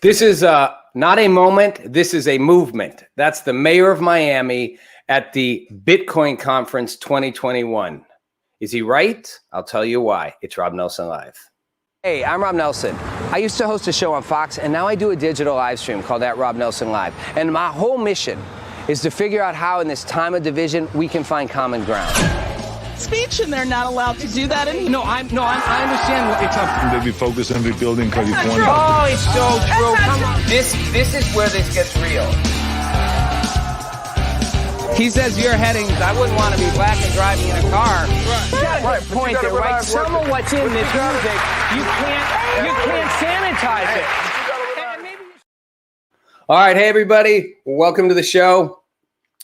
This is not a moment. This is a movement. That's the mayor of Miami at the Bitcoin conference 2021. Is he right? I'll tell you why. It's Rob Nelson Live. Hey, I'm Rob Nelson. I used to host a show on Fox, and now I do a digital live stream called Rob Nelson Live. And my whole mission is to figure out how in this time of division we can find common ground. Speech, and they're not allowed to do that anymore. I understand what it's up. They be focused on rebuilding California. Oh, it's so true. Come on. This is where this gets real. He says your headings. I wouldn't want to be black and driving in a car. Right. Point there, right? Some of what's in this music, you can't sanitize it. All right, hey everybody, welcome to the show.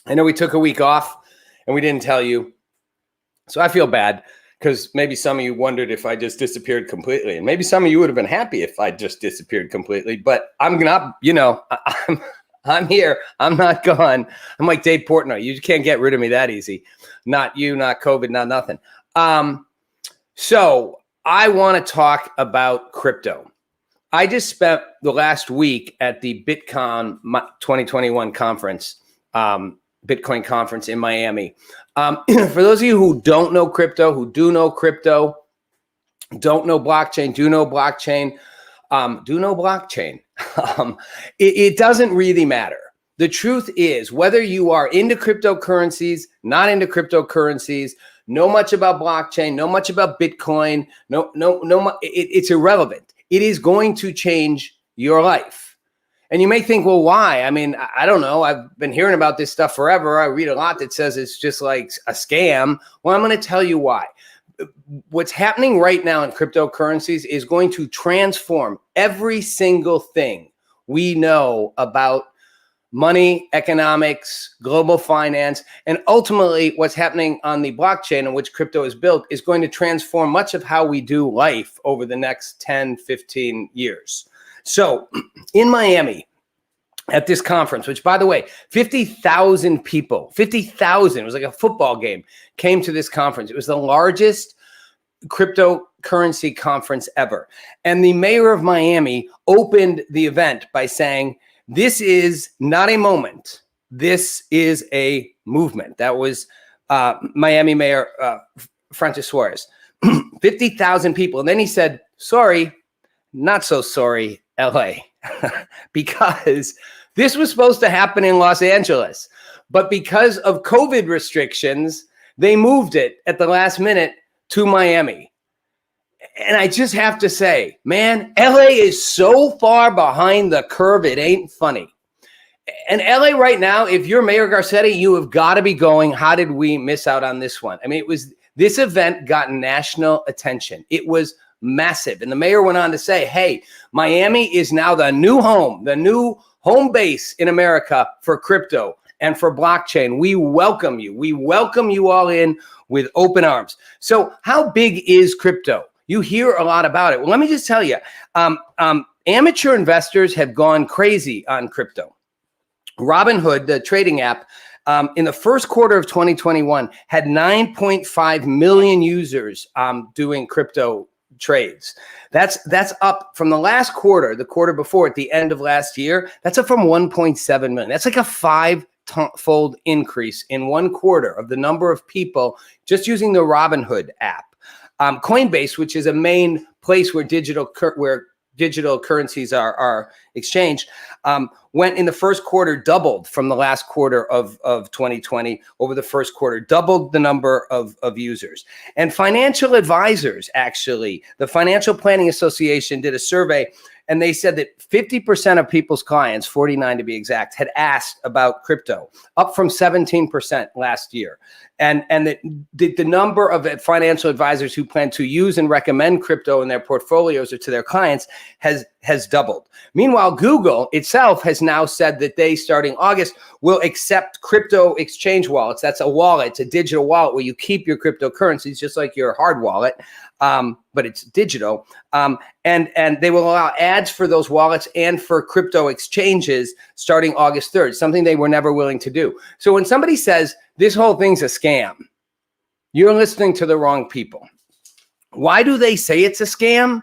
I know we took a week off and we didn't tell you. So I feel bad because maybe some of you wondered if I just disappeared completely. And maybe some of you would have been happy if I just disappeared completely. But I'm not, I'm here. I'm not gone. I'm like Dave Portnoy. You can't get rid of me that easy. Not you, not COVID, not nothing. So I want to talk about crypto. I just spent the last week at the Bitcoin 2021 conference, Bitcoin conference in Miami. For those of you who don't know crypto, who do know crypto, don't know blockchain, do know blockchain, it doesn't really matter. The truth is, whether you are into cryptocurrencies, not into cryptocurrencies, know much about blockchain, know much about Bitcoin, it's irrelevant. It is going to change your life. And you may think, well, why? I mean, I don't know. I've been hearing about this stuff forever. I read a lot that says it's just like a scam. Well, I'm going to tell you why. What's happening right now in cryptocurrencies is going to transform every single thing we know about money, economics, global finance, and ultimately what's happening on the blockchain on which crypto is built is going to transform much of how we do life over the next 10, 15 years. So in Miami at this conference, which by the way, 50,000 people, 50,000, it was like a football game, came to this conference. It was the largest cryptocurrency conference ever. And the mayor of Miami opened the event by saying, this is not a moment. This is a movement. That was Miami Mayor Francis Suarez. 50,000 people. And then he said, sorry, not so sorry, LA, because this was supposed to happen in Los Angeles. But because of COVID restrictions, they moved it at the last minute to Miami. And I just have to say, man, LA is so far behind the curve, it ain't funny. And LA right now, if you're Mayor Garcetti, you have got to be going, how did we miss out on this one? I mean, this event got national attention. It was massive. And the mayor went on to say, hey, Miami is now the new home base in America for crypto and for blockchain. We welcome you. We welcome you all in with open arms. So how big is crypto? You hear a lot about it. Well, let me just tell you, amateur investors have gone crazy on crypto. Robinhood, the trading app, in the first quarter of 2021 had 9.5 million users doing crypto trades. That's up from the last quarter, the quarter before at the end of last year. That's up from 1.7 million. That's like a five-fold increase in 1 quarter of the number of people just using the Robinhood app. Coinbase, which is a main place where digital currencies are exchanged, went in the first quarter, doubled from the last quarter of 2020 over the first quarter, doubled the number of users. And financial advisors, actually, the Financial Planning Association did a survey, and they said that 50% of people's clients, 49 to be exact, had asked about crypto, up from 17% last year. And the number of financial advisors who plan to use and recommend crypto in their portfolios or to their clients has doubled. Meanwhile, Google itself has now said that they, starting August, will accept crypto exchange wallets. That's a wallet, it's a digital wallet where you keep your cryptocurrencies, just like your hard wallet, but it's digital. And they will allow ads for those wallets and for crypto exchanges starting August 3rd, something they were never willing to do. So when somebody says this whole thing's a scam, you're listening to the wrong people. Why do they say it's a scam?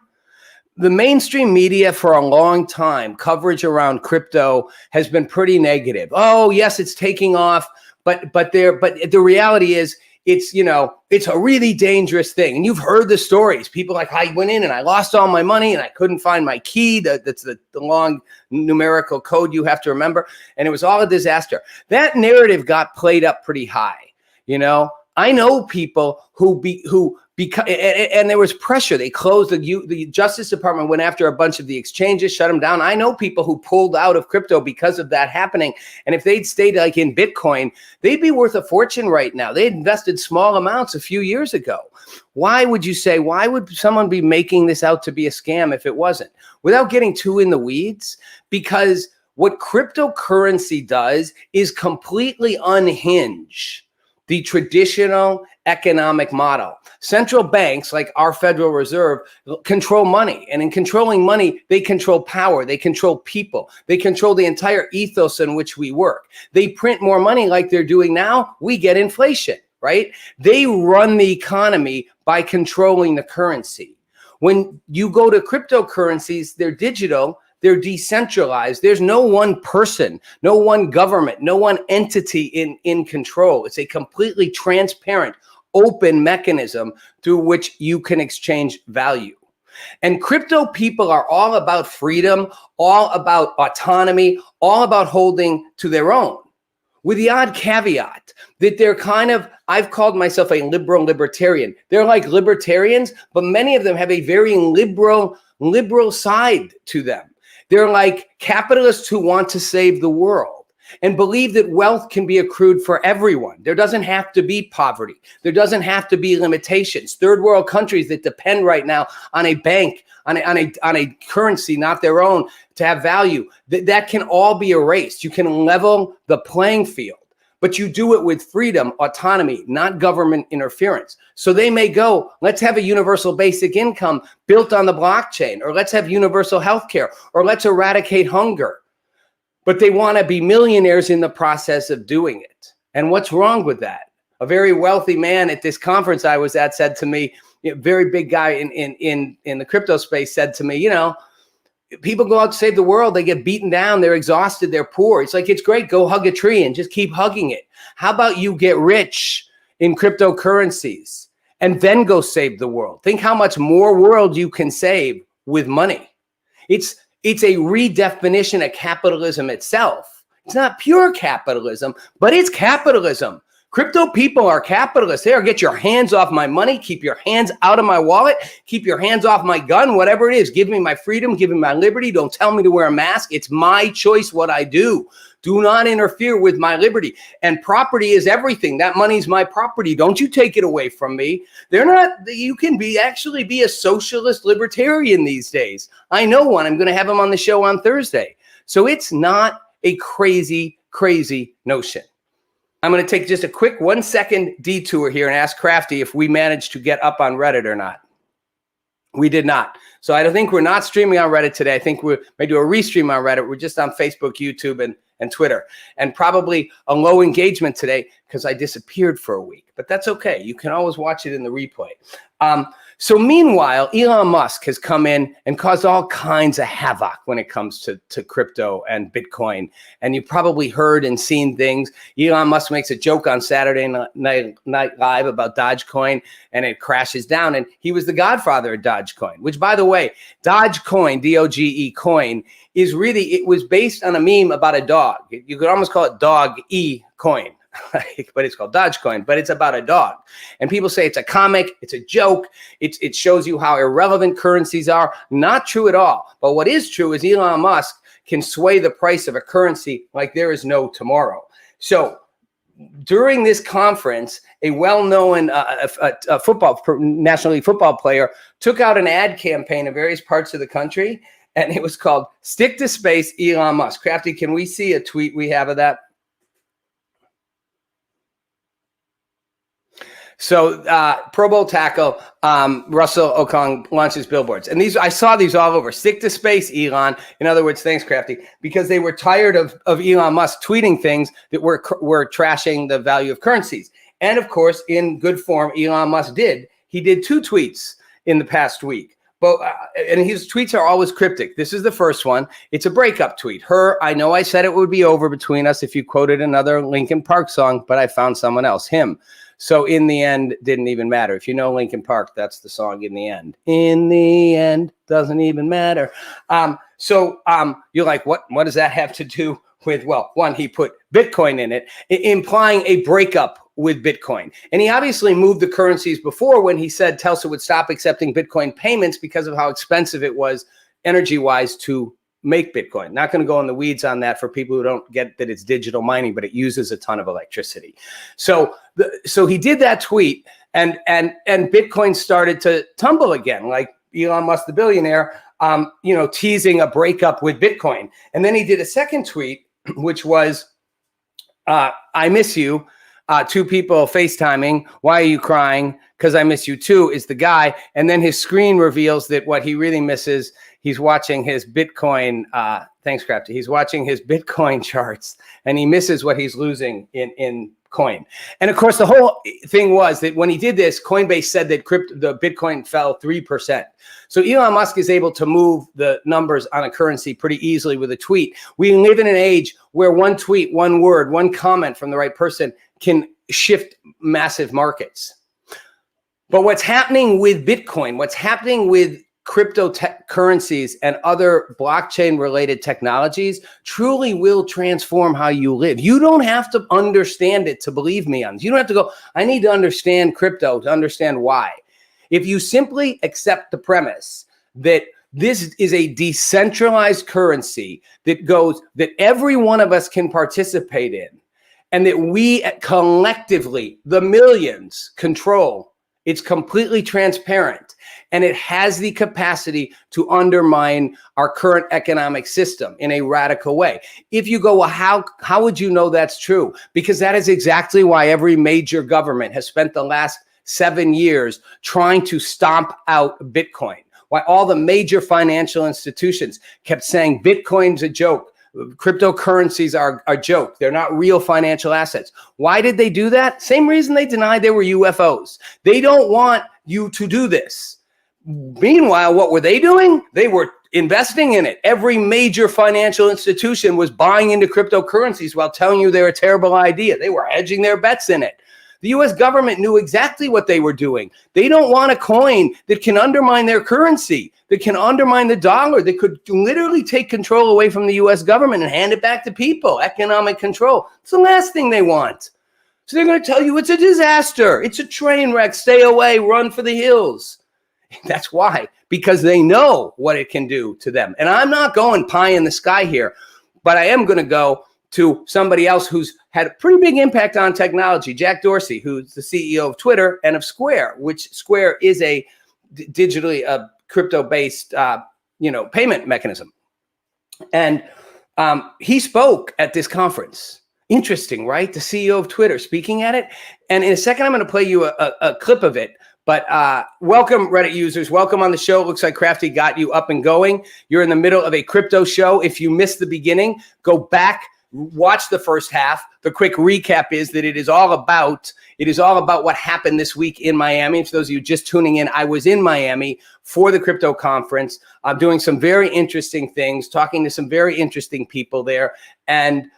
the mainstream media for a long time, coverage around crypto has been pretty negative. Oh, yes, it's taking off, but the reality is it's a really dangerous thing. And you've heard the stories. People like, I went in and I lost all my money and I couldn't find my key. That's the long numerical code you have to remember. And it was all a disaster. That narrative got played up pretty high. I know people and there was pressure. They closed the Justice Department went after a bunch of the exchanges, shut them down. I know people who pulled out of crypto because of that happening. And if they'd stayed like in Bitcoin, they'd be worth a fortune right now. They invested small amounts a few years ago. Why would someone be making this out to be a scam if it wasn't? Without getting too in the weeds, because what cryptocurrency does is completely unhinge the traditional economic model. Central banks, like our Federal Reserve, control money. And in controlling money, they control power. They control people. They control the entire ethos in which we work. They print more money like they're doing now. We get inflation, right? They run the economy by controlling the currency. When you go to cryptocurrencies, they're digital. They're decentralized. There's no one person, no one government, no one entity in control. It's a completely transparent, open mechanism through which you can exchange value. And crypto people are all about freedom, all about autonomy, all about holding to their own, with the odd caveat that they're I've called myself a liberal libertarian. They're like libertarians, but many of them have a very liberal side to them. They're like capitalists who want to save the world and believe that wealth can be accrued for everyone. There doesn't have to be poverty. There doesn't have to be limitations. Third world countries that depend right now on a bank, on a currency, not their own, to have value, that can all be erased. You can level the playing field. But you do it with freedom, autonomy, not government interference. So they may go, let's have a universal basic income built on the blockchain, or let's have universal healthcare, or let's eradicate hunger. But they want to be millionaires in the process of doing it. And what's wrong with that? A very wealthy man at this conference I was at said to me, a very big guy in the crypto space said to me, people go out to save the world. They get beaten down. They're exhausted. They're poor. It's like, it's great. Go hug a tree and just keep hugging it. How about you get rich in cryptocurrencies and then go save the world? Think how much more world you can save with money. It's a redefinition of capitalism itself. It's not pure capitalism, but it's capitalism. Crypto people are capitalists. They are, get your hands off my money, keep your hands out of my wallet, keep your hands off my gun, whatever it is. Give me my freedom, give me my liberty. Don't tell me to wear a mask. It's my choice what I do. Do not interfere with my liberty. And property is everything. That money's my property. Don't you take it away from me. You can actually be a socialist libertarian these days. I know one. I'm going to have him on the show on Thursday. So it's not a crazy, crazy notion. I'm going to take just a quick 1-second detour here and ask Crafty if we managed to get up on Reddit or not. We did not. So I don't think we're not streaming on Reddit today. I think we may do a restream on Reddit. We're just on Facebook, YouTube, and Twitter. And probably a low engagement today because I disappeared for a week. But that's okay. You can always watch it in the replay. So meanwhile, Elon Musk has come in and caused all kinds of havoc when it comes to crypto and Bitcoin. And you probably heard and seen things. Elon Musk makes a joke on Saturday Night Live about Dogecoin, and it crashes down. And he was the godfather of Dogecoin, which, by the way, Dogecoin, D-O-G-E coin, it was based on a meme about a dog. You could almost call it Dog-E coin. But it's called Dogecoin, but it's about a dog. And people say it's a comic, it's a joke, it shows you how irrelevant currencies are. Not true at all. But what is true is Elon Musk can sway the price of a currency like there is no tomorrow. So during this conference, a well-known National League football player took out an ad campaign in various parts of the country, and it was called Stick to Space Elon Musk. Crafty, can we see a tweet we have of that? So Pro Bowl tackle Russell Okung launches billboards. And I saw these all over. Stick to space, Elon. In other words, thanks, Crafty, because they were tired of Elon Musk tweeting things that were trashing the value of currencies. And, of course, in good form, Elon Musk did. He did 2 tweets in the past week. and his tweets are always cryptic. This is the first one. It's a breakup tweet. I know I said it would be over between us if you quoted another Linkin Park song, but I found someone else, him. So in the end, didn't even matter. If you know Linkin Park, that's the song In the End. In the end, doesn't even matter. You're like, what does that have to do with, well, one, he put Bitcoin in it, implying a breakup with Bitcoin. And he obviously moved the currencies before when he said Telsa would stop accepting Bitcoin payments because of how expensive it was energy-wise to make Bitcoin. Not going to go in the weeds on that for people who don't get that it's digital mining, but it uses a ton of electricity. So he did that tweet, and Bitcoin started to tumble again, like Elon Musk, the billionaire, teasing a breakup with Bitcoin. And then he did a second tweet, which was, I miss you. Two people FaceTiming. Why are you crying? Because I miss you too, is the guy. And then his screen reveals that what he really misses, he's watching his Bitcoin. Thanks, Crafty. He's watching his Bitcoin charts, and he misses what he's losing in coin. And of course, the whole thing was that when he did this, Coinbase said that the Bitcoin fell 3%. So Elon Musk is able to move the numbers on a currency pretty easily with a tweet. We live in an age where one tweet, one word, one comment from the right person can shift massive markets. But what's happening with Bitcoin, what's happening with cryptocurrencies and other blockchain related technologies truly will transform how you live. You don't have to understand it to believe me on this. You don't have to go, I need to understand crypto to understand why. If you simply accept the premise that this is a decentralized currency that every one of us can participate in, and that we collectively, the millions, control, it's completely transparent, and it has the capacity to undermine our current economic system in a radical way. If you go, well, how would you know that's true? Because that is exactly why every major government has spent the last 7 years trying to stomp out Bitcoin. Why all the major financial institutions kept saying Bitcoin's a joke. Cryptocurrencies are a joke. They're not real financial assets. Why did they do that? Same reason they denied they were UFOs. They don't want you to do this. Meanwhile, what were they doing? They were investing in it. Every major financial institution was buying into cryptocurrencies while telling you they're a terrible idea. They were hedging their bets in it. The US government knew exactly what they were doing. They don't want a coin that can undermine their currency, that can undermine the dollar, that could literally take control away from the US government and hand it back to people, economic control. It's the last thing they want. So they're going to tell you it's a disaster. It's a train wreck. Stay away. Run for the hills. That's why, because they know what it can do to them. And I'm not going pie in the sky here, but I am going to go to somebody else who's had a pretty big impact on technology, Jack Dorsey, who's the CEO of Twitter and of Square, which Square is a digitally crypto-based payment mechanism. And he spoke at this conference. Interesting, right? The CEO of Twitter speaking at it. And in a second, I'm going to play you a clip of it. But welcome, Reddit users. Welcome on the show. Looks like Crafty got you up and going. You're in the middle of a crypto show. If you missed the beginning, go back, watch the first half. The quick recap is that it is all about what happened this week in Miami. And for those of you just tuning in, I was in Miami for the crypto conference. I'm doing some very interesting things, talking to some very interesting people there, and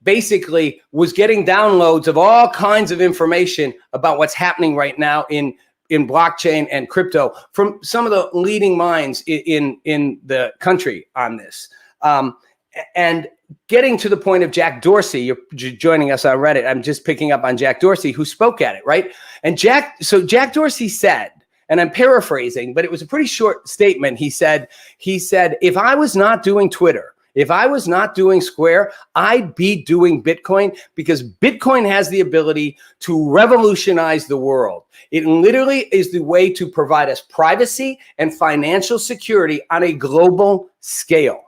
basically was getting downloads of all kinds of information about what's happening right now in blockchain and crypto from some of the leading minds in the country on this. And getting to the point of Jack Dorsey, you're joining us on Reddit. I'm just picking up on Jack Dorsey, who spoke at it, right? And Jack Dorsey said, and I'm paraphrasing, but it was a pretty short statement. He said, if I was not doing Twitter, if I was not doing Square, I'd be doing Bitcoin, because Bitcoin has the ability to revolutionize the world. It literally is the way to provide us privacy and financial security on a global scale.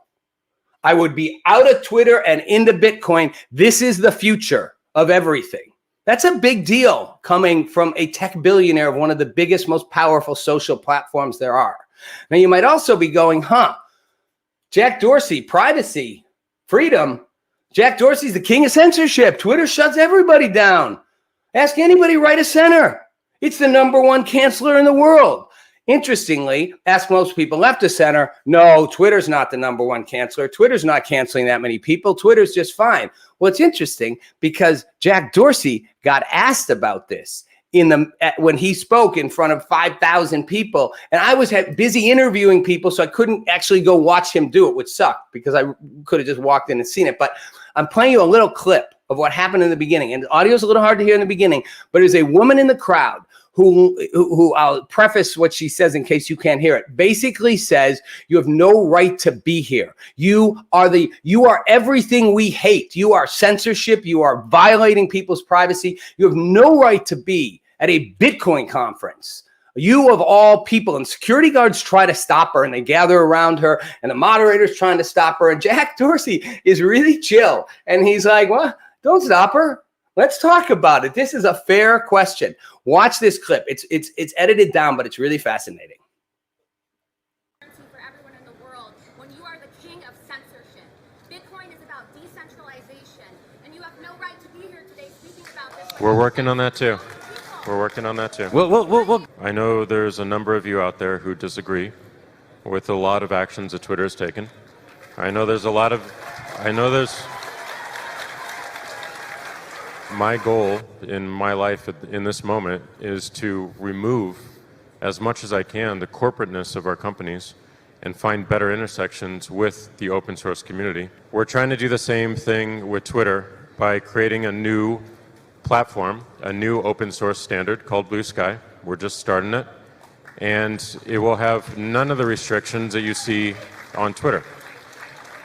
I would be out of Twitter and into Bitcoin. This is the future of everything. That's a big deal coming from a tech billionaire of one of the biggest, most powerful social platforms there are. Now, you might also be going, Jack Dorsey, privacy, freedom. Jack Dorsey's the king of censorship. Twitter shuts everybody down. Ask anybody right of center. It's the #1 canceler in the world. Interestingly, ask most people left of center, no, Twitter's not the number one canceler. Twitter's not canceling that many people. Twitter's just fine. Well, it's interesting because Jack Dorsey got asked about this when he spoke in front of 5,000 people, and I was busy interviewing people, so I couldn't actually go watch him do it, which sucked because I could have just walked in and seen it. But I'm playing you a little clip of what happened in the beginning, and the audio is a little hard to hear in the beginning, but there's a woman in the crowd who I'll preface what she says in case you can't hear it, basically says, you have no right to be here. You are everything we hate. You are censorship. You are violating people's privacy. You have no right to be at a Bitcoin conference. You of all people. And security guards try to stop her, and they gather around her, and the moderator's trying to stop her. And Jack Dorsey is really chill. And he's like, well, don't stop her. Let's talk about it. This is a fair question. Watch this clip. It's edited down, but it's really fascinating. For everyone in the world, when you are the king of censorship, Bitcoin is about decentralization, and you have no right to be here today speaking about this. We're working on that too. We're working on that too. Well. I know there's a number of you out there who disagree with a lot of actions that Twitter has taken. My goal in my life in this moment is to remove as much as I can the corporateness of our companies and find better intersections with the open source community. We're trying to do the same thing with Twitter by creating a new platform, a new open source standard called Blue Sky. We're just starting it, and it will have none of the restrictions that you see on Twitter.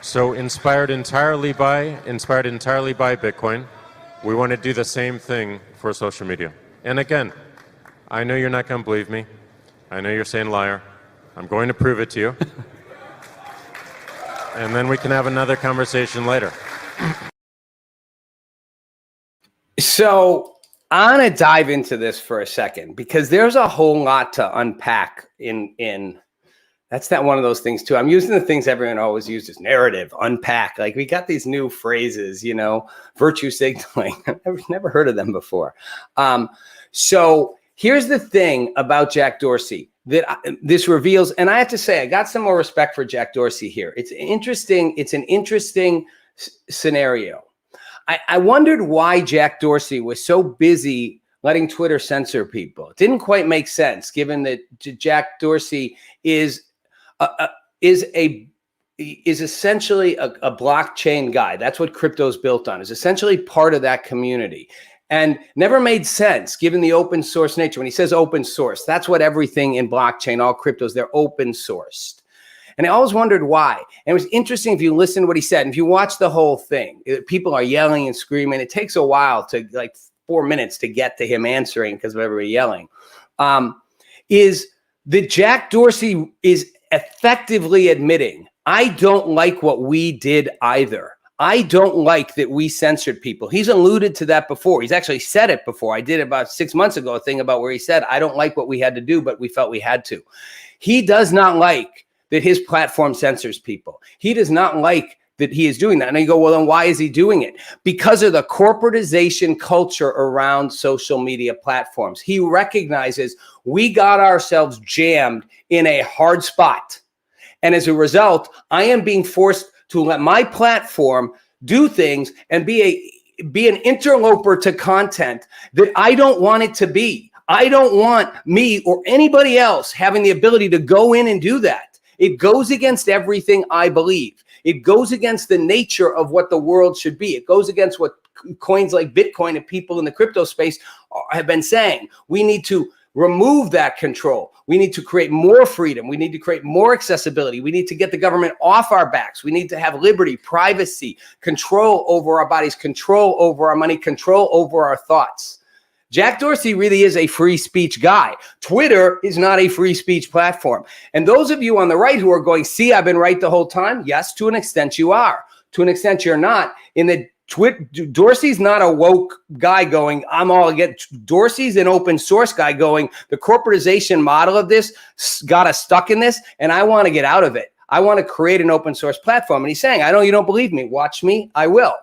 So inspired entirely by Bitcoin, we want to do the same thing for social media. And again, I know you're not going to believe me. I know you're saying liar. I'm going to prove it to you. And then we can have another conversation later. So I want to dive into this for a second because there's a whole lot to unpack in that's not one of those things too. I'm using the things everyone always uses: narrative, unpack. Like we got these new phrases, virtue signaling. I've never heard of them before. So here's the thing about Jack Dorsey that this reveals, and I have to say, I got some more respect for Jack Dorsey here. It's interesting. It's an interesting scenario. I wondered why Jack Dorsey was so busy letting Twitter censor people. It didn't quite make sense, given that Jack Dorsey is essentially a blockchain guy. That's what crypto's built on, is essentially part of that community. And never made sense given the open source nature. When he says open source, that's what everything in blockchain, all cryptos, they're open sourced. And I always wondered why. And it was interesting if you listen to what he said. And if you watch the whole thing, people are yelling and screaming. It takes a while to, like 4 minutes to get to him answering because of everybody yelling. Is that Jack Dorsey is effectively admitting, I don't like what we did either. I don't like that we censored people. He's alluded to that before. He's actually said it before. I did about 6 months ago a thing about where he said, I don't like what we had to do, but we felt we had to. He does not like that his platform censors people. He does not like that he is doing that. And you go, well, then why is he doing it? Because of the corporatization culture around social media platforms. He recognizes we got ourselves jammed in a hard spot. And as a result, I am being forced to let my platform do things and be an interloper to content that I don't want it to be. I don't want me or anybody else having the ability to go in and do that. It goes against everything I believe. It goes against the nature of what the world should be. It goes against what coins like Bitcoin and people in the crypto space have been saying. We need to remove that control. We need to create more freedom. We need to create more accessibility. We need to get the government off our backs. We need to have liberty, privacy, control over our bodies, control over our money, control over our thoughts. Jack Dorsey really is a free speech guy. Twitter is not a free speech platform. And those of you on the right who are going, see, I've been right the whole time. Yes, to an extent you are. To an extent you're not. In the Dorsey's not a woke guy going, I'm all against. Dorsey's an open source guy going, the corporatization model of this got us stuck in this, and I want to get out of it. I want to create an open source platform. And he's saying, I know you don't believe me. Watch me. I will.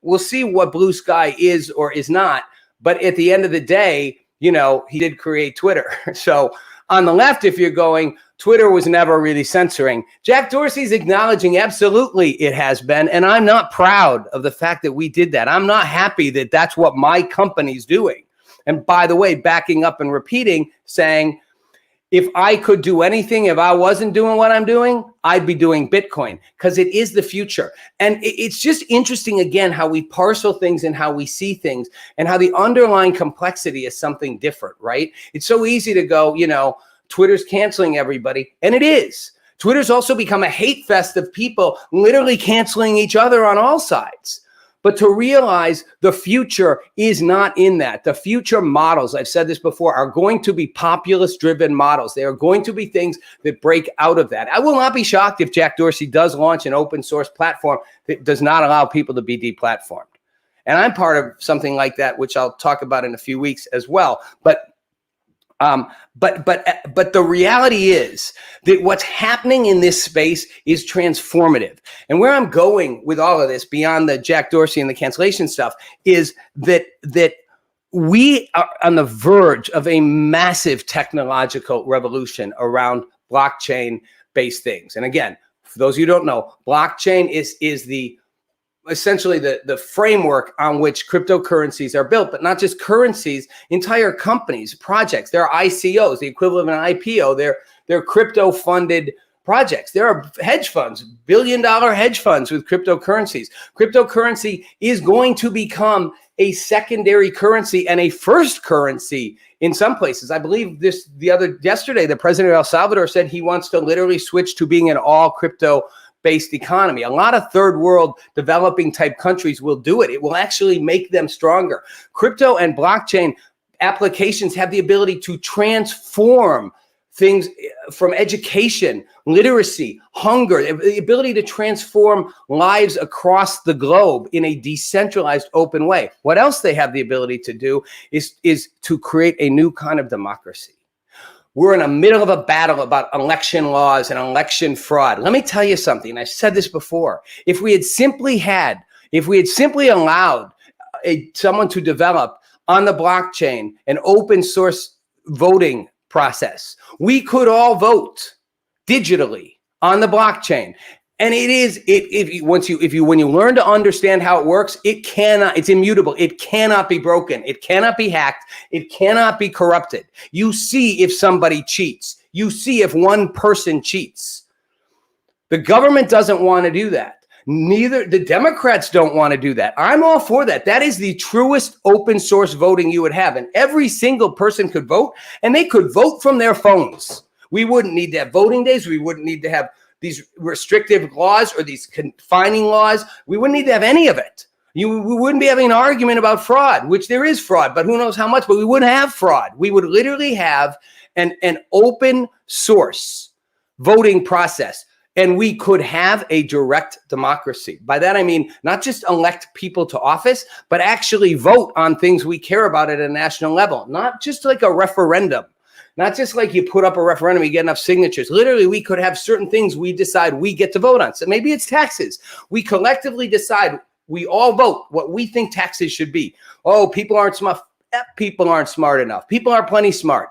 We'll see what Blue Sky is or is not. But at the end of the day, he did create Twitter. So on the left, if you're going, Twitter was never really censoring, Jack Dorsey's acknowledging absolutely it has been. And I'm not proud of the fact that we did that. I'm not happy that that's what my company's doing. And by the way, backing up and repeating, saying, if I could do anything, if I wasn't doing what I'm doing, I'd be doing Bitcoin, because it is the future. And it's just interesting, again, how we parcel things and how we see things and how the underlying complexity is something different, right? It's so easy to go, you know, Twitter's canceling everybody. And it is. Twitter's also become a hate fest of people literally canceling each other on all sides. But to realize the future is not in that. The future models, I've said this before, are going to be populist-driven models. They are going to be things that break out of that. I will not be shocked if Jack Dorsey does launch an open source platform that does not allow people to be deplatformed. And I'm part of something like that, which I'll talk about in a few weeks as well. But the reality is that what's happening in this space is transformative. And where I'm going with all of this, beyond the Jack Dorsey and the cancellation stuff, is that we are on the verge of a massive technological revolution around blockchain-based things. And again, for those of you who don't know, blockchain is essentially the framework on which cryptocurrencies are built, but not just currencies, entire companies, projects. There are ICOs, the equivalent of an IPO. They're crypto-funded projects. There are hedge funds, billion-dollar hedge funds with cryptocurrencies. Cryptocurrency is going to become a secondary currency and a first currency in some places. I believe yesterday, the president of El Salvador said he wants to literally switch to being an all crypto-based economy. A lot of third world developing type countries will do it. It will actually make them stronger. Crypto and blockchain applications have the ability to transform things from education, literacy, hunger, the ability to transform lives across the globe in a decentralized, open way. What else they have the ability to do is to create a new kind of democracy. We're in the middle of a battle about election laws and election fraud. Let me tell you something. I've said this before. If we had simply allowed someone to develop on the blockchain an open source voting process, we could all vote digitally on the blockchain. And when you learn to understand how it works, it's immutable. It cannot be broken. It cannot be hacked. It cannot be corrupted. You see if somebody cheats. You see if one person cheats. The government doesn't want to do that. Neither the Democrats don't want to do that. I'm all for that. That is the truest open source voting you would have. And every single person could vote, and they could vote from their phones. We wouldn't need to have voting days. We wouldn't need to have these restrictive laws or these confining laws. We wouldn't need to have any of it. We wouldn't be having an argument about fraud, which there is fraud, but who knows how much, but we wouldn't have fraud. We would literally have an open source voting process. And we could have a direct democracy. By that, I mean, not just elect people to office, but actually vote on things we care about at a national level. Not just like a referendum. Not just like you put up a referendum, you get enough signatures. Literally, we could have certain things we decide we get to vote on. So maybe it's taxes. We collectively decide, we all vote what we think taxes should be. Oh, people aren't smart. People aren't smart enough. People are plenty smart.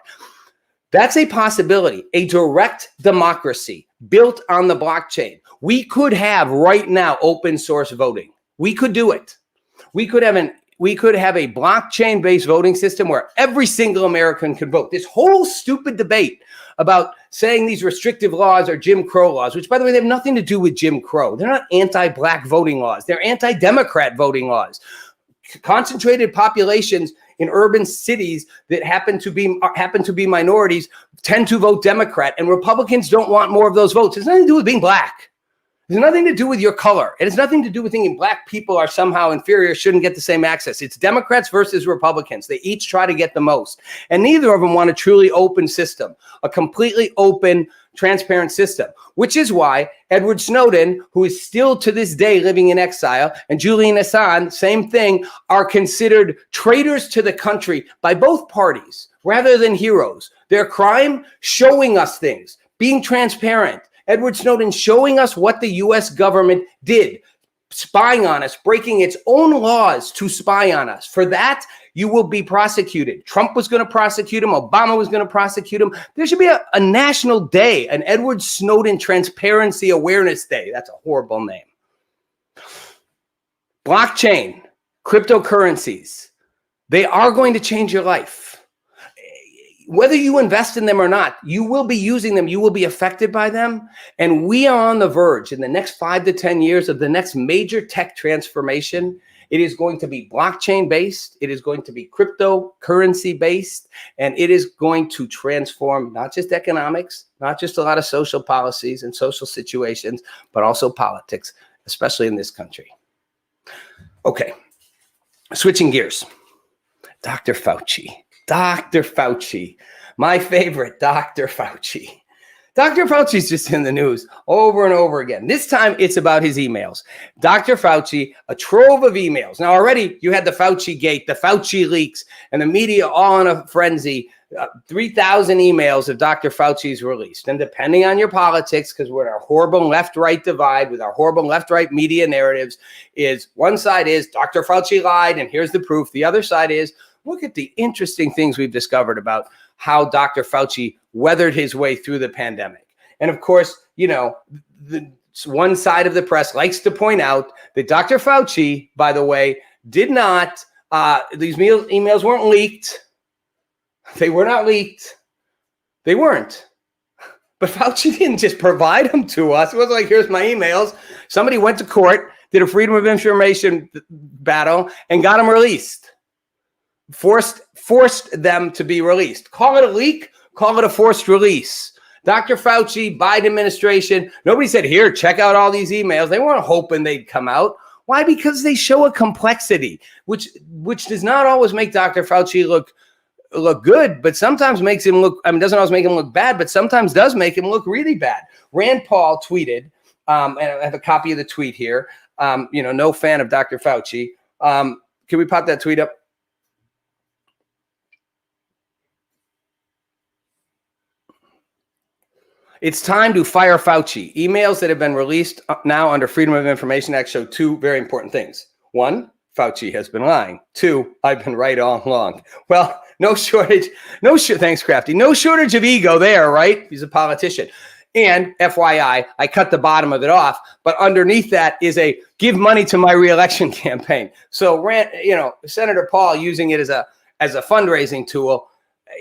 That's a possibility, a direct democracy built on the blockchain. We could have right now open source voting. We could do it. We could have a blockchain-based voting system where every single American could vote. This whole stupid debate about saying these restrictive laws are Jim Crow laws, which, by the way, they have nothing to do with Jim Crow. They're not anti-black voting laws. They're anti-Democrat voting laws. Concentrated populations in urban cities that happen to be minorities tend to vote Democrat, and Republicans don't want more of those votes. It's nothing to do with being black. It's nothing to do with your color. It has nothing to do with thinking black people are somehow inferior, shouldn't get the same access. It's Democrats versus Republicans. They each try to get the most. And neither of them want a truly open system, a completely open, transparent system, which is why Edward Snowden, who is still to this day living in exile, and Julian Assange, same thing, are considered traitors to the country by both parties rather than heroes. Their crime, showing us things, being transparent. Edward Snowden showing us what the U.S. government did, spying on us, breaking its own laws to spy on us. For that, you will be prosecuted. Trump was going to prosecute him. Obama was going to prosecute him. There should be a national day, an Edward Snowden Transparency Awareness Day. That's a horrible name. Blockchain, cryptocurrencies, they are going to change your life. Whether you invest in them or not, you will be using them. You will be affected by them. And we are on the verge in the next 5 to 10 years of the next major tech transformation. It is going to be blockchain based. It is going to be cryptocurrency based. And it is going to transform not just economics, not just a lot of social policies and social situations, but also politics, especially in this country. Okay, switching gears. Dr. Fauci, my favorite, Dr. Fauci. Dr. Fauci's just in the news over and over again. This time it's about his emails. Dr. Fauci, a trove of emails. Now already you had the Fauci gate, the Fauci leaks, and the media all in a frenzy. 3,000 emails of Dr. Fauci's released. And depending on your politics, because we're in a horrible left-right divide with our horrible left-right media narratives, is one side is Dr. Fauci lied and here's the proof. The other side is look at the interesting things we've discovered about how Dr. Fauci weathered his way through the pandemic. And of course, you know, the one side of the press likes to point out that Dr. Fauci, by the way, did not, these emails weren't leaked. They were not leaked. They weren't. But Fauci didn't just provide them to us. It wasn't like, here's my emails. Somebody went to court, did a freedom of information battle, and got them released. Forced them to be released. Call it a leak, call it a forced release. Dr. Fauci, Biden administration, nobody said, here, check out all these emails. They weren't hoping they'd come out. Why? Because they show a complexity, which does not always make Dr. Fauci look good, but sometimes makes him look, doesn't always make him look bad, but sometimes does make him look really bad. Rand Paul tweeted, and I have a copy of the tweet here, no fan of Dr. Fauci. Can we pop that tweet up? It's time to fire Fauci. Emails that have been released now under Freedom of Information Act show two very important things. One, Fauci has been lying. Two, I've been right all along. Well, thanks, Crafty. No shortage of ego there, right? He's a politician. And FYI, I cut the bottom of it off, but underneath that is a give money to my reelection campaign. So, Senator Paul using it as a fundraising tool.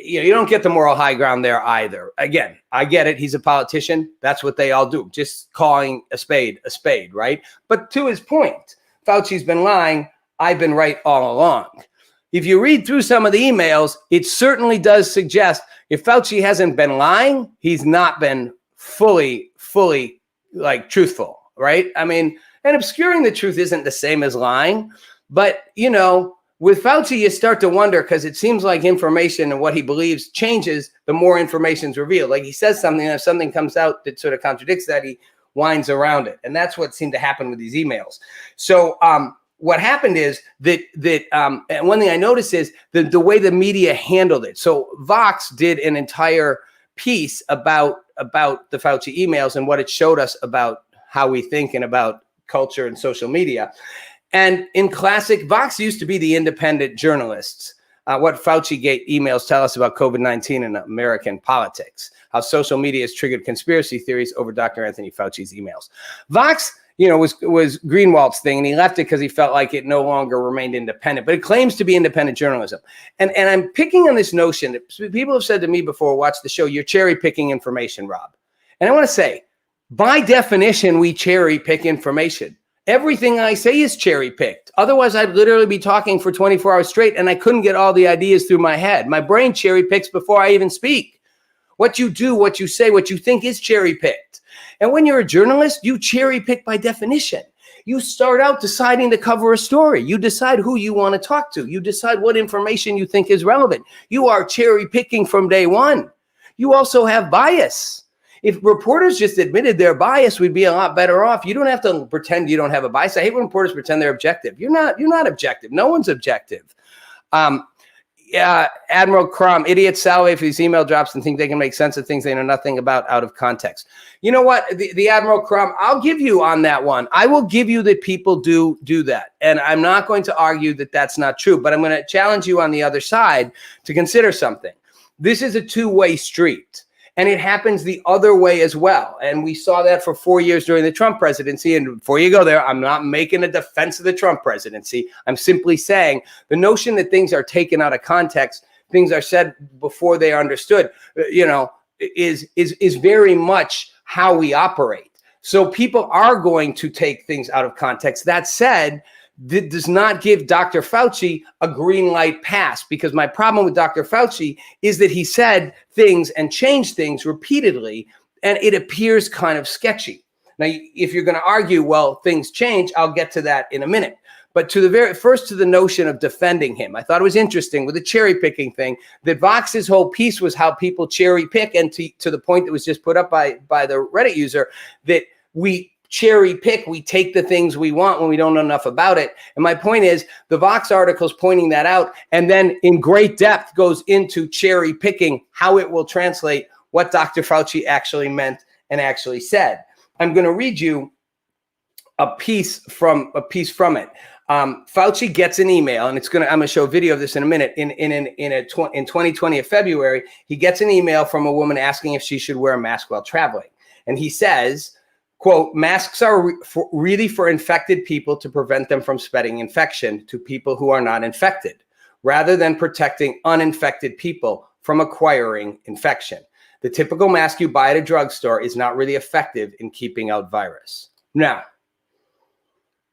You don't get the moral high ground there either. Again, I get it. He's a politician. That's what they all do. Just calling a spade, right? But to his point, Fauci's been lying. I've been right all along. If you read through some of the emails, it certainly does suggest if Fauci hasn't been lying, he's not been fully like truthful, right? And obscuring the truth isn't the same as lying, but with Fauci, you start to wonder because it seems like information and what he believes changes the more information is revealed. Like he says something, and if something comes out that sort of contradicts that, he winds around it. And that's what seemed to happen with these emails. So what happened is that and one thing I noticed is the way the media handled it. So Vox did an entire piece about the Fauci emails and what it showed us about how we think and about culture and social media. And in classic, Vox used to be the independent journalists. What Fauci Gate emails tell us about COVID-19 and American politics, how social media has triggered conspiracy theories over Dr. Anthony Fauci's emails. Vox, was Greenwald's thing, and he left it because he felt like it no longer remained independent, but it claims to be independent journalism. And I'm picking on this notion that people have said to me before, watch the show, you're cherry picking information, Rob. And I want to say, by definition, we cherry pick information. Everything I say is cherry picked. Otherwise, I'd literally be talking for 24 hours straight and I couldn't get all the ideas through my head. My brain cherry picks before I even speak. What you do, what you say, what you think is cherry picked. And when you're a journalist, you cherry pick by definition. You start out deciding to cover a story. You decide who you want to talk to. You decide what information you think is relevant. You are cherry picking from day one. You also have bias. If reporters just admitted their bias, we'd be a lot better off. You don't have to pretend you don't have a bias. I hate when reporters pretend they're objective. You're not objective. No one's objective. Admiral Crum, idiots salivate for these email drops and think they can make sense of things they know nothing about out of context. You know what, the Admiral Crum, I'll give you on that one. I will give you that people do that. And I'm not going to argue that that's not true, but I'm going to challenge you on the other side to consider something. This is a two-way street. And it happens the other way as well. And we saw that for 4 years during the Trump presidency. And before you go there, I'm not making a defense of the Trump presidency. I'm simply saying the notion that things are taken out of context, things are said before they are understood, is very much how we operate. So people are going to take things out of context. That said, that does not give Dr. Fauci a green light pass, because my problem with Dr. Fauci is that he said things and changed things repeatedly, and it appears kind of sketchy. Now, if you're going to argue, well, things change, I'll get to that in a minute. But to the very first, to the notion of defending him, I thought it was interesting with the cherry picking thing, that Vox's whole piece was how people cherry pick, and to the point that was just put up by the Reddit user, that we cherry pick, we take the things we want when we don't know enough about it. And my point is, the Vox article is pointing that out, and then in great depth goes into cherry picking how it will translate what Dr. Fauci actually meant and actually said. I'm going to read you a piece from it. Fauci gets an email, and I'm going to show a video of this in a minute. In 2020 of February, he gets an email from a woman asking if she should wear a mask while traveling, and he says, quote, masks are really for infected people to prevent them from spreading infection to people who are not infected, rather than protecting uninfected people from acquiring infection. The typical mask you buy at a drugstore is not really effective in keeping out virus. Now,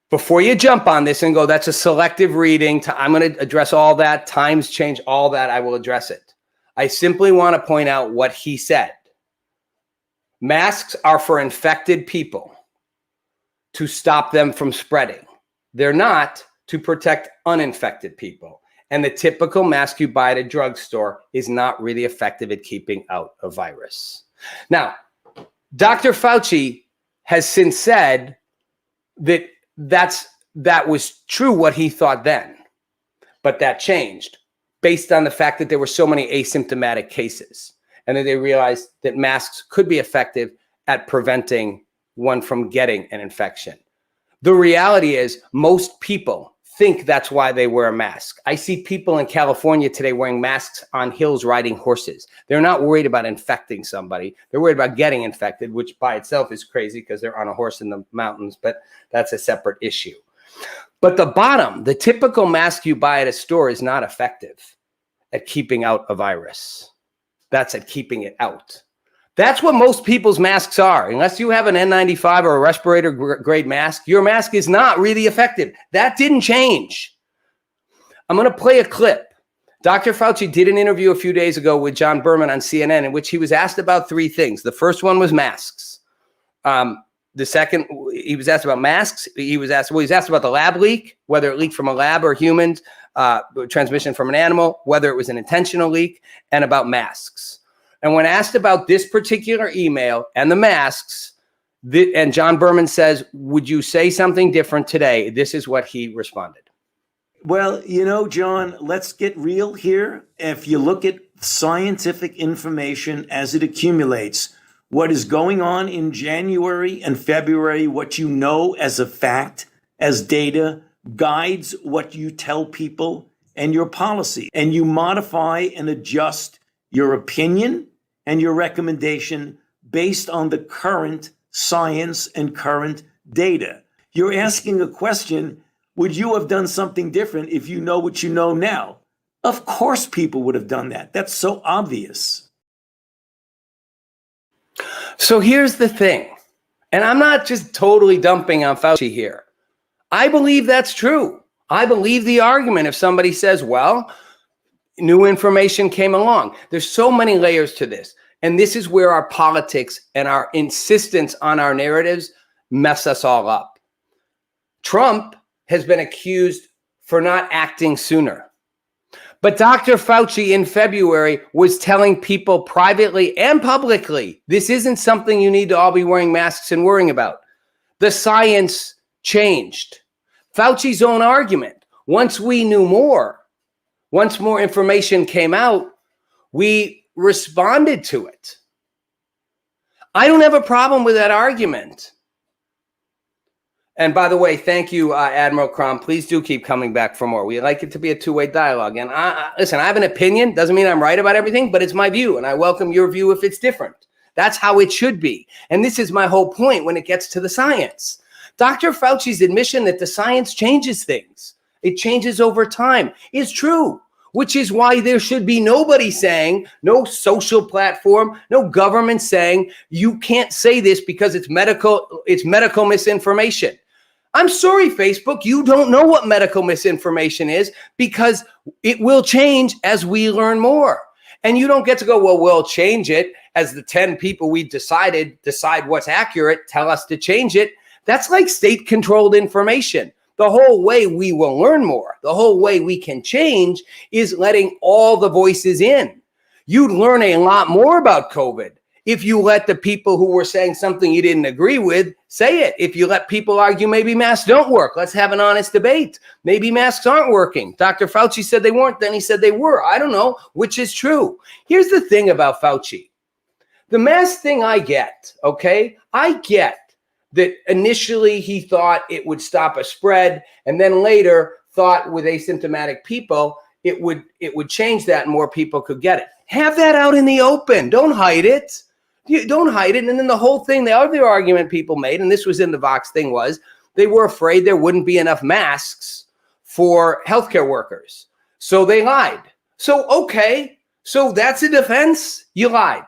before you jump on this and go, that's a selective reading, I'm going to address all that, times change, all that, I will address it. I simply want to point out what he said. Masks are for infected people to stop them from spreading. They're not to protect uninfected people. And the typical mask you buy at a drugstore is not really effective at keeping out a virus. Now, Dr. Fauci has since said that that was true what he thought then, but that changed based on the fact that there were so many asymptomatic cases, and then they realized that masks could be effective at preventing one from getting an infection. The reality is most people think that's why they wear a mask. I see people in California today wearing masks on hills riding horses. They're not worried about infecting somebody. They're worried about getting infected, which by itself is crazy because they're on a horse in the mountains, but that's a separate issue. But the typical mask you buy at a store is not effective at keeping out a virus. That's at keeping it out. That's what most people's masks are. Unless you have an N95 or a respirator grade mask, your mask is not really effective. That didn't change. I'm going to play a clip. Dr. Fauci did an interview a few days ago with John Berman on CNN in which he was asked about three things. The first one was masks. The second, he was asked about masks. He was asked about the lab leak, whether it leaked from a lab or humans, transmission from an animal, whether it was an intentional leak, and about masks. And when asked about this particular email and the masks, and John Berman says, would you say something different today? This is what he responded. Well, John, let's get real here. If you look at scientific information as it accumulates, what is going on in January and February, what you know as a fact, as data, guides what you tell people and your policy. And you modify and adjust your opinion and your recommendation based on the current science and current data. You're asking a question, would you have done something different if you know what you know now? Of course people would have done that. That's so obvious. So here's the thing, and I'm not just totally dumping on Fauci here. I believe that's true. I believe the argument if somebody says, well, new information came along. There's so many layers to this. And this is where our politics and our insistence on our narratives mess us all up. Trump has been accused for not acting sooner. But Dr. Fauci in February was telling people privately and publicly, this isn't something you need to all be wearing masks and worrying about. The science changed. Fauci's own argument, once we knew more, Once more information came out, we responded to it. I don't have a problem with that argument. And by the way, thank you, Admiral Crom. Please do keep coming back for more. We like it to be a two-way dialogue. And listen, I have an opinion. Doesn't mean I'm right about everything, but it's my view. And I welcome your view if it's different. That's how it should be. And this is my whole point when it gets to the science. Dr. Fauci's admission that the science changes things. It changes over time is true, which is why there should be nobody saying, no social platform, no government saying, you can't say this because it's medical misinformation. I'm sorry, Facebook, you don't know what medical misinformation is because it will change as we learn more. And you don't get to go, well, we'll change it as the 10 people we decide what's accurate, tell us to change it. That's like state-controlled information. The whole way we will learn more, the whole way we can change is letting all the voices in. You'd learn a lot more about COVID if you let the people who were saying something you didn't agree with say it. If you let people argue maybe masks don't work, let's have an honest debate. Maybe masks aren't working. Dr. Fauci said they weren't, then he said they were. I don't know which is true. Here's the thing about Fauci. The mask thing I get, okay? I get that initially he thought it would stop a spread, and then later thought with asymptomatic people, it would change that and more people could get it. Have that out in the open. Don't hide it. You don't hide it. And then the whole thing, the other argument people made, and this was in the Vox thing, was they were afraid there wouldn't be enough masks for healthcare workers. So they lied. So, okay. So that's a defense. You lied.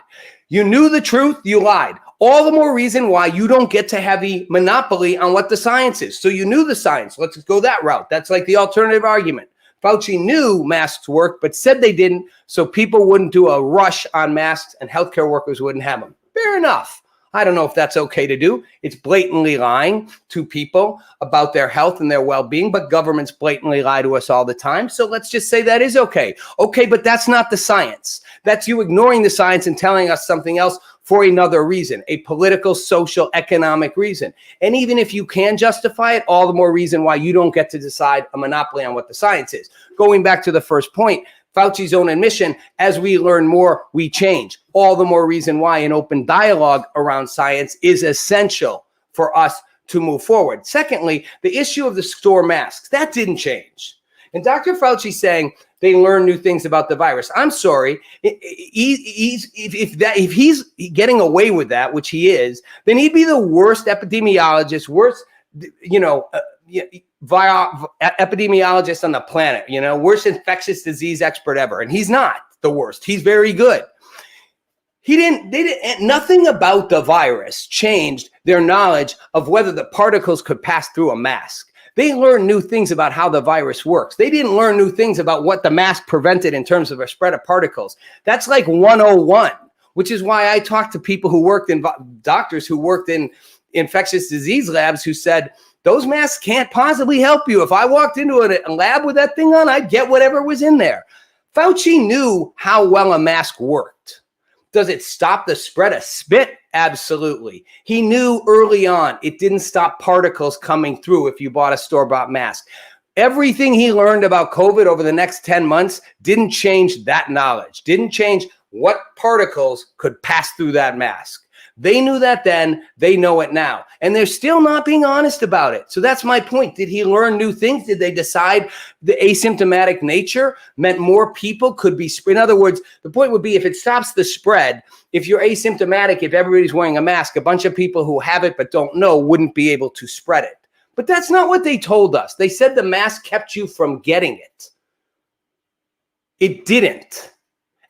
You knew the truth. You lied. All the more reason why you don't get to have a monopoly on what the science is. So you knew the science. Let's go that route. That's like the alternative argument. Fauci knew masks worked, but said they didn't, so people wouldn't do a rush on masks and healthcare workers wouldn't have them. Fair enough. I don't know if that's okay to do. It's blatantly lying to people about their health and their well-being, but governments blatantly lie to us all the time. So let's just say that is okay. Okay, but that's not the science. That's you ignoring the science and telling us something else for another reason, a political, social, economic reason. And even if you can justify it, all the more reason why you don't get to decide a monopoly on what the science is. Going back to the first point, Fauci's own admission, as we learn more, we change. All the more reason why an open dialogue around science is essential for us to move forward. Secondly, the issue of the store masks, that didn't change. And Dr. Fauci saying they learn new things about the virus. I'm sorry, if he's getting away with that, which he is, then he'd be the worst epidemiologist, worst, epidemiologist on the planet, worst infectious disease expert ever. And he's not the worst. He's very good. Nothing about the virus changed their knowledge of whether the particles could pass through a mask. They learned new things about how the virus works. They didn't learn new things about what the mask prevented in terms of a spread of particles. That's like 101, which is why I talked to people who worked in doctors who worked in infectious disease labs who said, those masks can't possibly help you. If I walked into a lab with that thing on, I'd get whatever was in there. Fauci knew how well a mask worked. Does it stop the spread of spit? Absolutely. He knew early on it didn't stop particles coming through if you bought a store-bought mask. Everything he learned about COVID over the next 10 months didn't change that knowledge, didn't change what particles could pass through that mask. They knew that then, they know it now. And they're still not being honest about it. So that's my point. Did he learn new things? Did they decide the asymptomatic nature meant more people could be spread? In other words, the point would be if it stops the spread, if you're asymptomatic, if everybody's wearing a mask, a bunch of people who have it but don't know wouldn't be able to spread it. But that's not what they told us. They said the mask kept you from getting it. It didn't.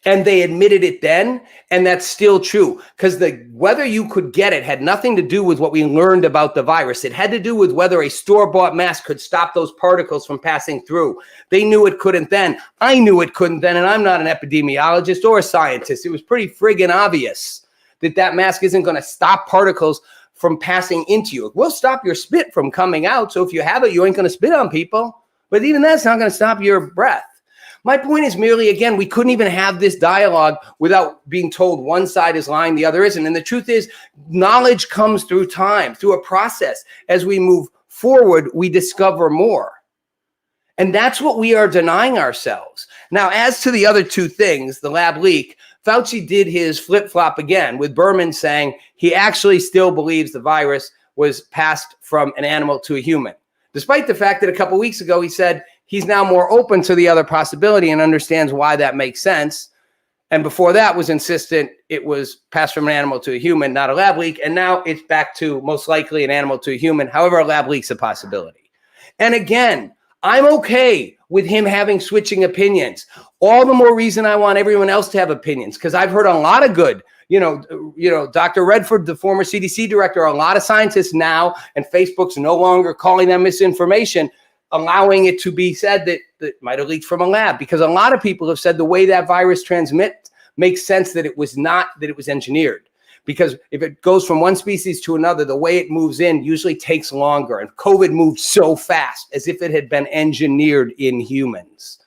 And they admitted it then, and that's still true. Because whether you could get it had nothing to do with what we learned about the virus. It had to do with whether a store-bought mask could stop those particles from passing through. They knew it couldn't then. I knew it couldn't then, and I'm not an epidemiologist or a scientist. It was pretty friggin' obvious that that mask isn't going to stop particles from passing into you. It will stop your spit from coming out. So if you have it, you ain't going to spit on people. But even that's not going to stop your breath. My point is merely, again, we couldn't even have this dialogue without being told one side is lying, the other isn't. And the truth is, knowledge comes through time, through a process. As we move forward, we discover more. And that's what we are denying ourselves. Now, as to the other two things, the lab leak, Fauci did his flip-flop again with Berman saying he actually still believes the virus was passed from an animal to a human, despite the fact that a couple of weeks ago he said he's now more open to the other possibility and understands why that makes sense. And before that was insistent it was passed from an animal to a human, not a lab leak. And now it's back to most likely an animal to a human. However, a lab leak's a possibility. And again, I'm okay with him having switching opinions. All the more reason I want everyone else to have opinions, because I've heard a lot of good, Dr. Redford, the former CDC director, a lot of scientists now, and Facebook's no longer calling them misinformation, allowing it to be said that might have leaked from a lab, because a lot of people have said the way that virus transmits makes sense that it was engineered. Because if it goes from one species to another, the way it moves in usually takes longer. And COVID moved so fast as if it had been engineered in humans,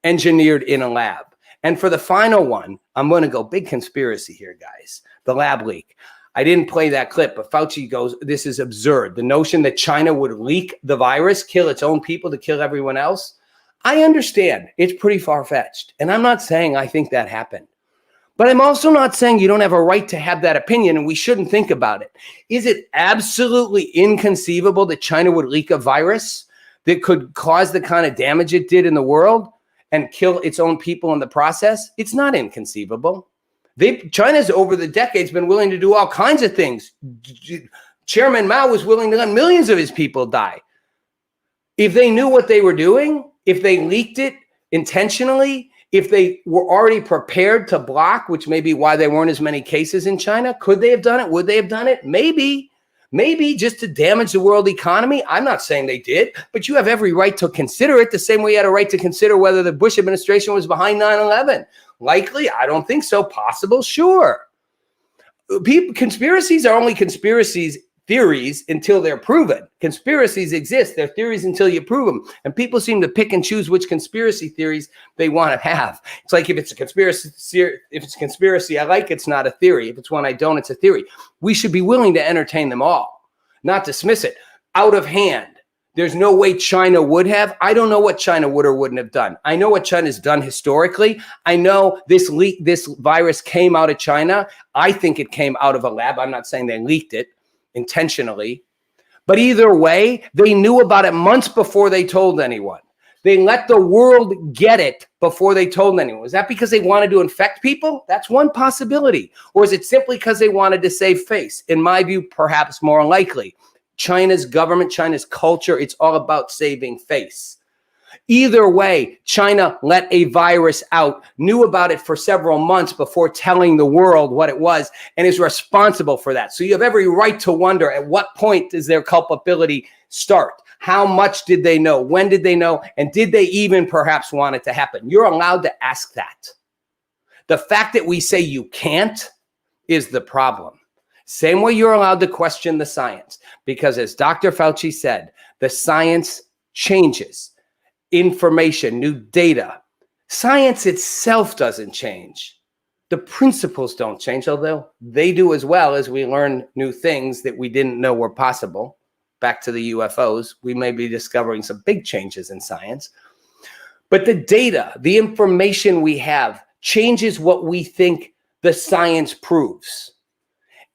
engineered in a lab. And for the final one, I'm going to go big conspiracy here, guys. The lab leak. I didn't play that clip, but Fauci goes, this is absurd. The notion that China would leak the virus, kill its own people to kill everyone else. I understand it's pretty far-fetched. And I'm not saying I think that happened. But I'm also not saying you don't have a right to have that opinion and we shouldn't think about it. Is it absolutely inconceivable that China would leak a virus that could cause the kind of damage it did in the world and kill its own people in the process? It's not inconceivable. China's over the decades been willing to do all kinds of things. Chairman Mao was willing to let millions of his people die. If they knew what they were doing, if they leaked it intentionally, if they were already prepared to block, which may be why there weren't as many cases in China, could they have done it? Would they have done it? Maybe just to damage the world economy. I'm not saying they did, but you have every right to consider it the same way you had a right to consider whether the Bush administration was behind 9/11. Likely, I don't think so. Possible, sure. Conspiracies are only conspiracies theories until they're proven. Conspiracies exist. They're theories until you prove them. And people seem to pick and choose which conspiracy theories they want to have. It's like if it's a conspiracy I like, it's not a theory. If it's one I don't, it's a theory. We should be willing to entertain them all, not dismiss it. Out of hand. There's no way China would have. I don't know what China would or wouldn't have done. I know what China's done historically. I know this virus came out of China. I think it came out of a lab. I'm not saying they leaked it intentionally, but either way, they knew about it months before they told anyone. They let the world get it before they told anyone. Was that because they wanted to infect people? That's one possibility. Or is it simply because they wanted to save face? In my view, perhaps more likely. China's government, China's culture, it's all about saving face. Either way, China let a virus out, knew about it for several months before telling the world what it was, and is responsible for that. So you have every right to wonder, at what point does their culpability start? How much did they know? When did they know? And did they even perhaps want it to happen? You're allowed to ask that. The fact that we say you can't is the problem. Same way you're allowed to question the science, because as Dr. Fauci said, the science changes. Information, new data. Science itself doesn't change. The principles don't change, although they do as well as we learn new things that we didn't know were possible. Back to the UFOs, we may be discovering some big changes in science. But the data, the information we have changes what we think the science proves.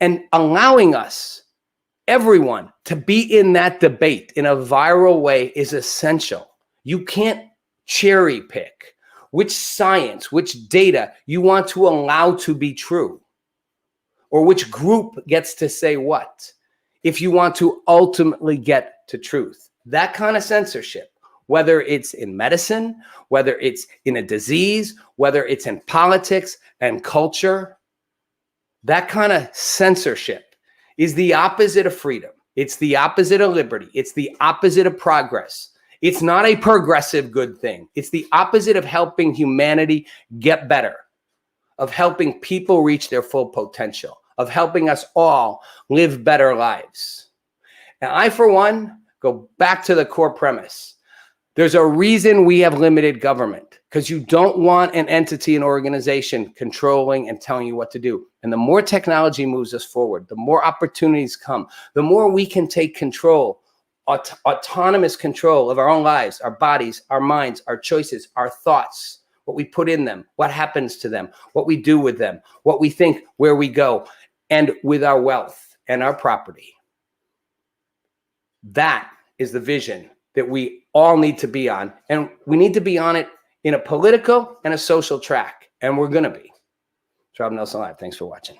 And allowing us, everyone, to be in that debate in a viral way is essential. You can't cherry pick which science, which data you want to allow to be true, or which group gets to say what, if you want to ultimately get to truth. That kind of censorship, whether it's in medicine, whether it's in a disease, whether it's in politics and culture, that kind of censorship is the opposite of freedom. It's the opposite of liberty. It's the opposite of progress. It's not a progressive good thing. It's the opposite of helping humanity get better, of helping people reach their full potential, of helping us all live better lives. And I, for one, go back to the core premise. There's a reason we have limited government, because you don't want an entity, an organization controlling and telling you what to do. And the more technology moves us forward, the more opportunities come, the more we can take control, autonomous control of our own lives, our bodies, our minds, our choices, our thoughts. what we put in them, what happens to them, what we do with them, what we think, where we go, and with our wealth and our property. That is the vision that we all need to be on. And we need to be on it in a political and a social track. And we're going to be. Rob Nelson Live. Thanks for watching.